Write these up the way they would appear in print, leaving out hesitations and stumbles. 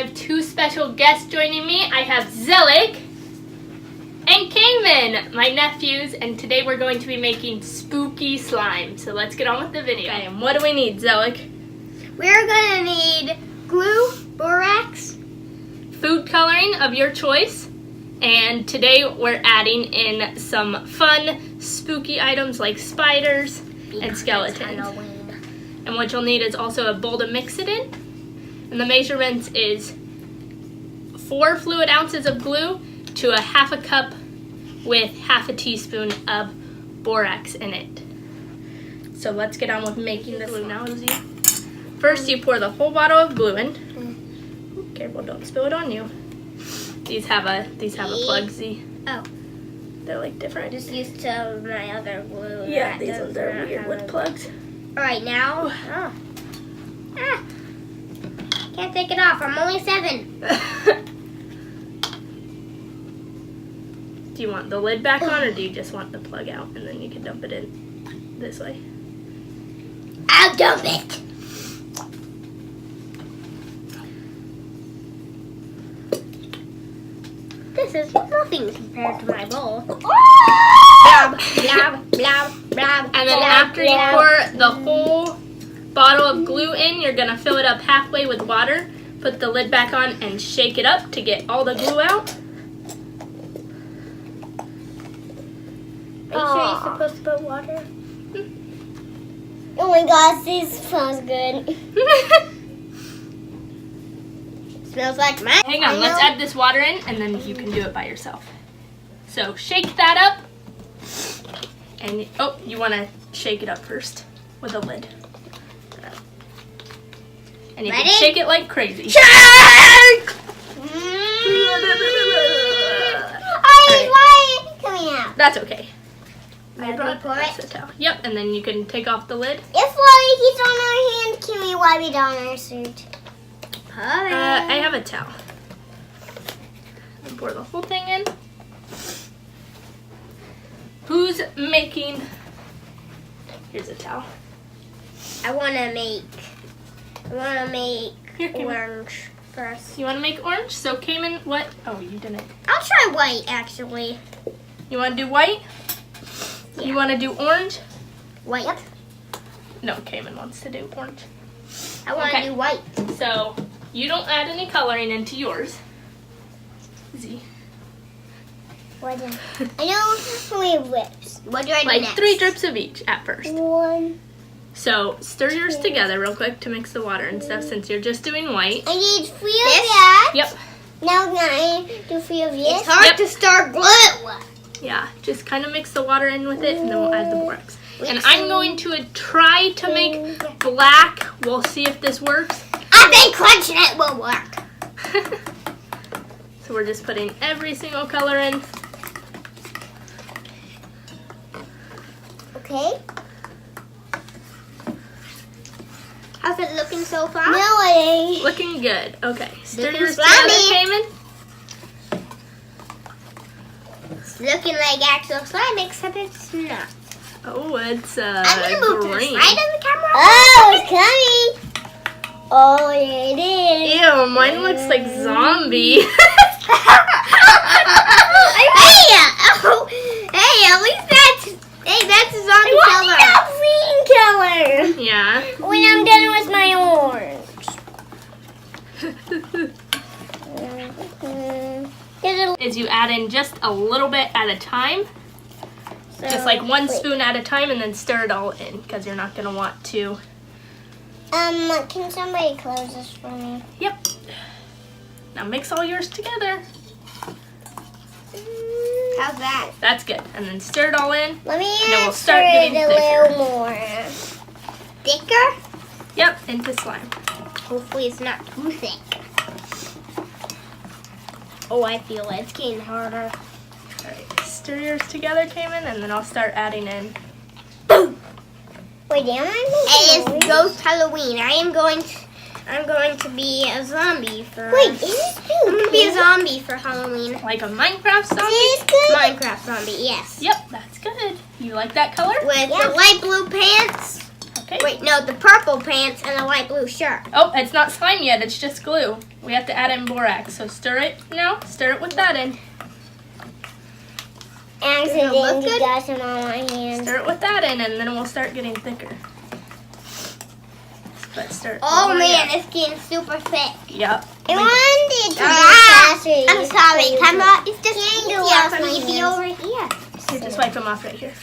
have two special guests joining me. I have Zelik and Cayman, my nephews, and today we're going to be making spooky slime. So let's get on with the video. Okay, and what do we need, Zelik? We're gonna need glue, borax, food coloring of your choice, and today we're adding in some fun, spooky items like spiders and skeletons. And what you'll need is also a bowl to mix it in. And the measurements is 4 fluid ounces of glue to a half a cup with half a teaspoon of borax in it. So let's get on with making the glue now, Izzy. First, you pour the whole bottle of glue in. Ooh, careful, don't spill it on you. These have a plug, Z. Oh. They're like different. Just used to my other glue. Yeah, these ones are weird with plugs. Alright, now. Can't take it off. I'm only 7. Do you want the lid back on, or do you just want the plug out and then you can dump it in this way? I'll dump it. This is nothing compared to my bowl. Blob, blob, blob, blob. And then after you pour the whole bottle of glue in, you're going to fill it up halfway with water. Put the lid back on and shake it up to get all the glue out. Are you sure you're supposed to put water? Oh my gosh, this smells good. Smells like mine. Hang on, let's add this water in and then you can do it by yourself. So shake that up. And you want to shake it up first with the lid. And you can shake it like crazy. Shake! Why is it coming out? That's okay. I brought That's a towel. Yep, and then you can take off the lid. If Wally keeps on our hand, can we wipe it on our suit? I have a towel. And pour the whole thing in. Who's making? Here's a towel. I wanna make Here, Cayman. orange first. You want to make orange? So Cayman, what? Oh, you didn't. I'll try white actually. You want to do white? Yeah. You want to do orange? White. Yep. No, Cayman wants to do orange. I want to do white. So you don't add any coloring into yours. Z. I know how many whips. What do I do Like next? 3 drips of each at first. 1. So stir yours together real quick to mix the water and stuff since you're just doing white. I need 3 of that. Yep. Now can I do 3 of this? It's hard to start glue. Yeah, just kind of mix the water in with it and then we'll add the borax. And I'm going to try to make black. We'll see if this works. I think crunching it will work. So we're just putting every single color in. Okay. How's it looking so far? No way. Looking good. Okay. Stir Looking yours slimy. together, Cayman. It's looking like actual slime, except it's not. Oh, it's I'm gonna move to the green. side of the camera. Oh, it's coming. Oh, yeah, it is. Ew, mine looks like zombie. Hey, at least that's a zombie color. That green color. Yeah. When I'm done with my orange. Is you add in just a little bit at a time. Just like 1 spoon at a time and then stir it all in because you're not going to want to. Can somebody close this for me? Yep. Now mix all yours together. How's that? That's good. And then stir it all in. Let me then we'll stir start it getting a thicker. little more. Thicker? Yep, into slime. Hopefully it's not too thick. Oh, I feel it. It's getting harder. Alright, stir yours together, Cayman, and then I'll start adding in. Boom! Wait, damn And it's Ghost Halloween. I'm going to be a zombie for. Wait, is this pink? I'm gonna be a zombie for Halloween. Like a Minecraft zombie? Is this good? Minecraft zombie, yes. Yep, that's good. You like that color? With the light blue pants. Okay. Wait, no, the purple pants and the light blue shirt. Oh, it's not slime yet. It's just glue. We have to add in borax. So stir it now. Stir it with that in. Accidentally got some on my hand. Stir it with that in, and then we'll start getting thicker. But stir it. Oh man, it's getting super thick. Yep. I wanted to do faster. I'm sorry, Kemba. It's just Can't easier go off for my me to be hands. over here. Here, just wipe them off right here.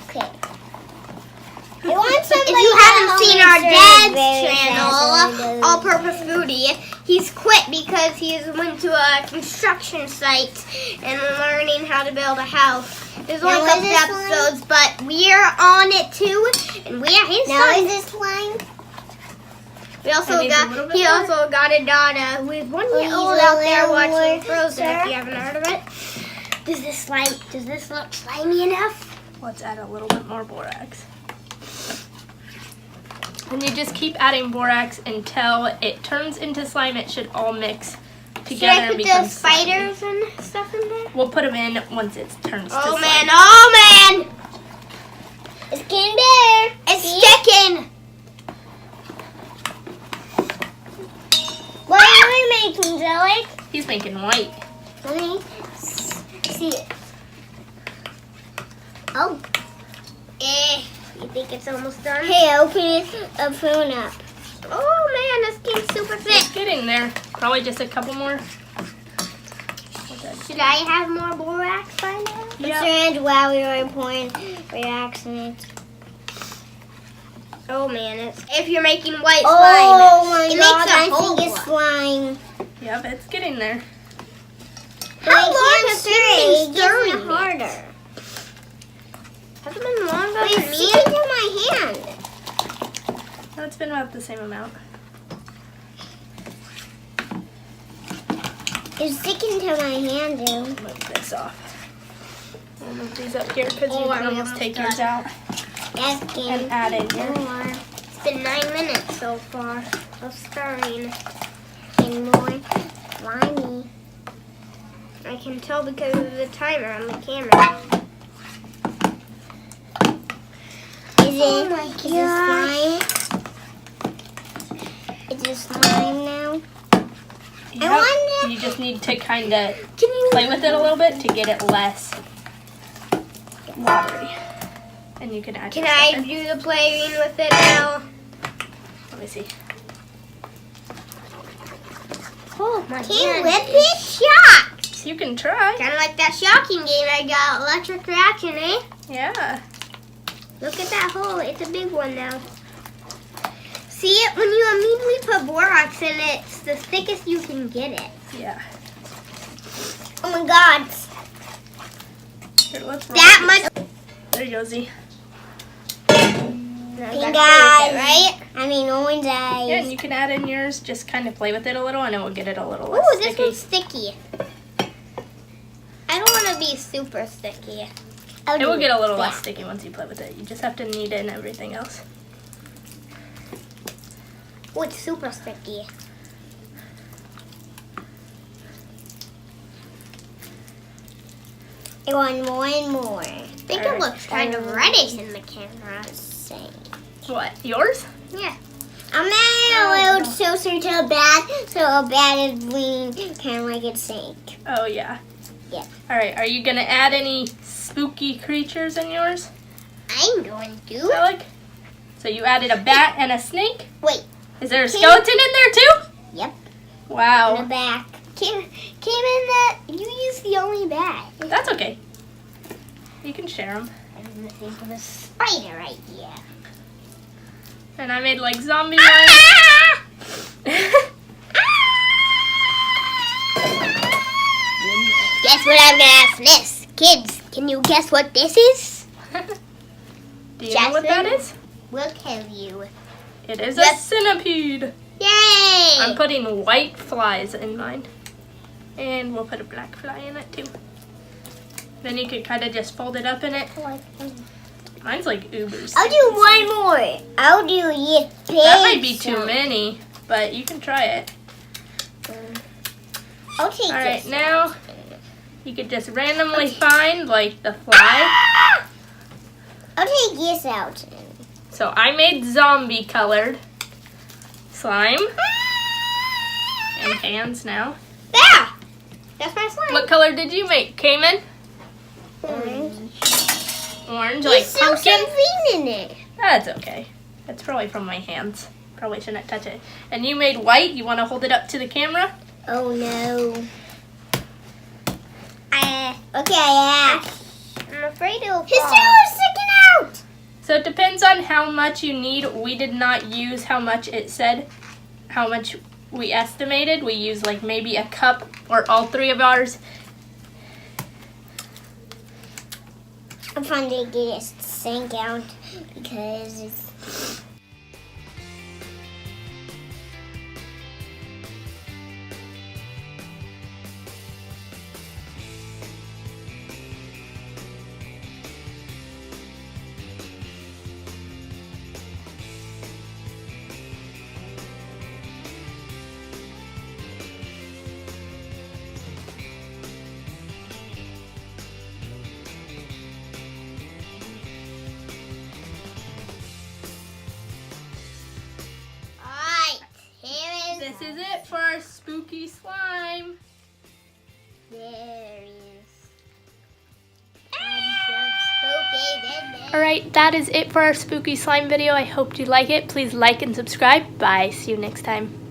Okay. I want somebody If you haven't seen our dad's very channel, All Purpose Foodie, he's quit because he went to a construction site and learning how to build a house. There's only a Now, couple is this episodes, but we're on it too, and we are his Now son. is this slime? We also That needs a little got bit he more. also got a daughter with 1 year Please old out there allow watching more, Frozen. If sir. you haven't heard of it, does this look slimy enough? Let's add a little bit more borax. And you just keep adding borax until it turns into slime. It should all mix Should together I and put become the slimy. spiders and stuff in there? We'll put them in once it turns to Oh slime. man! Oh man! It's getting there. It's sticking. What are we making, Zoe? He's making white. Let me see it. Oh, You think it's almost done? hey, open it phone up. Oh man, it's getting super It's thick. getting there. Probably just a couple more. Should I have more borax by now? Yeah. Concerned while we were pouring reaction. Oh man, if you're making white Oh slime, my it god, makes a I hole. think it's slime. Yep, it's getting there. But How I long can't has stir it it. been It gets stirring me it? harder. Has it been longer But than it's me? sticking to my hand. No, it's been about the same amount. It's sticking to my hand, dude. Move this off. We'll move these up here because Oh, you I'm can almost almost take done. yours out Yes, and game. add in your. More It's been 9 minutes so far of stirring. and more slimy. I can tell because of the timer on the camera. Is Oh it? my Is it slime? Is it slime now? Yep. wonder- You just need to kind of Can you play with it a little bit to get it less watery. And you can add Can your I stuff in. do the playing with it now? Let me see. Oh my Can you god. whip It's shocked. You can try. Kind of like that shocking game I got, Electric Reaction, eh? Yeah. Look at that hole. It's a big one now. See it? When you immediately put borax in it, it's the thickest you can get it. Yeah. Oh my god. Here, let's roll That these. much. There you go, Z. Pink eyes. Right? I mean orange eyes. Yeah, and you can add in yours. Just kind of play with it a little, and it will get it a little less Ooh, this sticky. one's sticky. I don't want to be super sticky. I'll It do will get a little that. less sticky once you play with it. You just have to knead in everything else. Oh, it's super sticky. I want more and more. I think it looks kind of reddish in the camera. Same. What? Yours? Yeah. I'm adding a little closer to a bad, so a bad is green, kind of like it sank. Oh, yeah. Yeah. All right. Are you going to add any spooky creatures in yours? I'm going to. Alec? So you added a bat and a snake? Wait. Is there a skeleton in there too? Yep. In the Wow. back. Came in that. You used the only bat. That's okay. You can share them. I'm going to think of a spider right here. And I made like zombie Ah! ones. Guess what I'm going to ask this? Kids, can you guess what this is? Do you know what that Jasmine? is? We'll tell you. It is Yes. a centipede. Yay! I'm putting white flies in mine. And we'll put a black fly in it too. Then you could kind of just fold it up in it. Mine's like uber I'll do one more. I'll do it big. That might be too many, but you can try it. I'll take All right, this. now You could just randomly find like the fly. I'll take this out. So I made zombie colored slime. And hands now. There! That's my slime. What color did you make, Cayman? Orange. Orange, There's like still pumpkin? some green in it. That's okay. That's probably from my hands. Probably shouldn't touch it. And you made white. You want to hold it up to the camera? Oh no. Okay, yeah. I'm afraid it'll His fall. tail is sticking out. So it depends on how much you need. We did not use how much it said, how much we estimated. We used like maybe a cup or all three of ours. I'm trying to get it to sink out because it's... Alright, here is... This is it for our spooky slime. There is... spooky. Alright, that is it for our spooky slime video. I hope you like it. Please like and subscribe. Bye. See you next time.